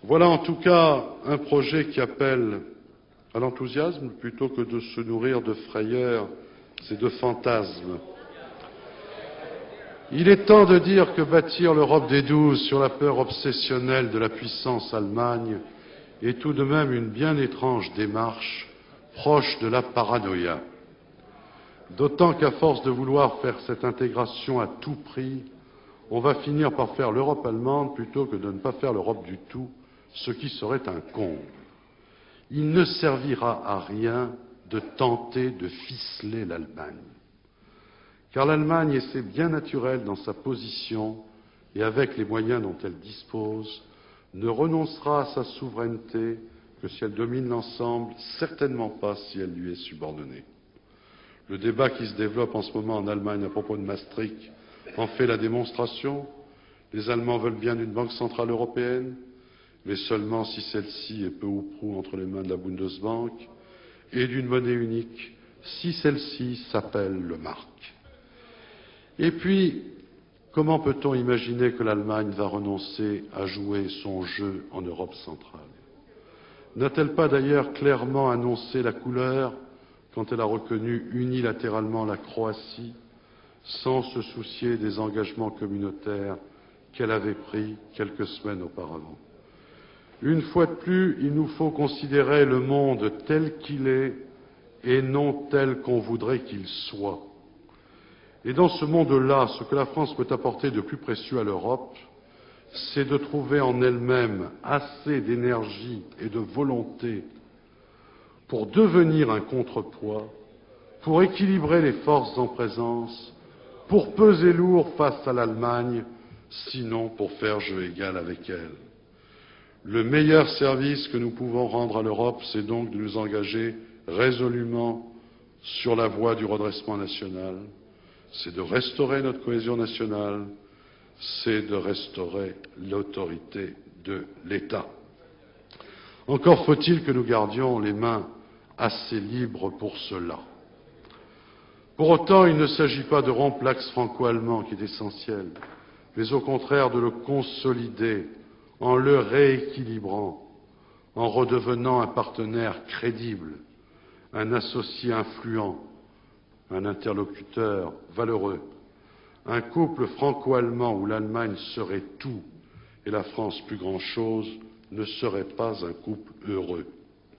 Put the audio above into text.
Voilà en tout cas un projet qui appelle à l'enthousiasme plutôt que de se nourrir de frayeurs et de fantasmes. Il est temps de dire que bâtir l'Europe des 12 sur la peur obsessionnelle de la puissance Allemagne est tout de même une bien étrange démarche, proche de la paranoïa. D'autant qu'à force de vouloir faire cette intégration à tout prix, on va finir par faire l'Europe allemande plutôt que de ne pas faire l'Europe du tout, ce qui serait un comble. Il ne servira à rien de tenter de ficeler l'Allemagne. Car l'Allemagne, et c'est bien naturel dans sa position et avec les moyens dont elle dispose, ne renoncera à sa souveraineté que si elle domine l'ensemble, certainement pas si elle lui est subordonnée. Le débat qui se développe en ce moment en Allemagne à propos de Maastricht en fait la démonstration. Les Allemands veulent bien d'une banque centrale européenne, mais seulement si celle-ci est peu ou prou entre les mains de la Bundesbank, et d'une monnaie unique, si celle-ci s'appelle le mark. Et puis, comment peut-on imaginer que l'Allemagne va renoncer à jouer son jeu en Europe centrale? N'a-t-elle pas d'ailleurs clairement annoncé la couleur quand elle a reconnu unilatéralement la Croatie, sans se soucier des engagements communautaires qu'elle avait pris quelques semaines auparavant? Une fois de plus, il nous faut considérer le monde tel qu'il est et non tel qu'on voudrait qu'il soit. Et dans ce monde-là, ce que la France peut apporter de plus précieux à l'Europe, c'est de trouver en elle-même assez d'énergie et de volonté pour devenir un contrepoids, pour équilibrer les forces en présence, pour peser lourd face à l'Allemagne, sinon pour faire jeu égal avec elle. Le meilleur service que nous pouvons rendre à l'Europe, c'est donc de nous engager résolument sur la voie du redressement national, c'est de restaurer notre cohésion nationale, c'est de restaurer l'autorité de l'État. Encore faut-il que nous gardions les mains assez libres pour cela. Pour autant, il ne s'agit pas de rompre l'axe franco-allemand, qui est essentiel, mais au contraire de le consolider en le rééquilibrant, en redevenant un partenaire crédible, un associé influent, un interlocuteur valeureux, un couple franco-allemand où l'Allemagne serait tout et la France plus grand-chose ne serait pas un couple heureux.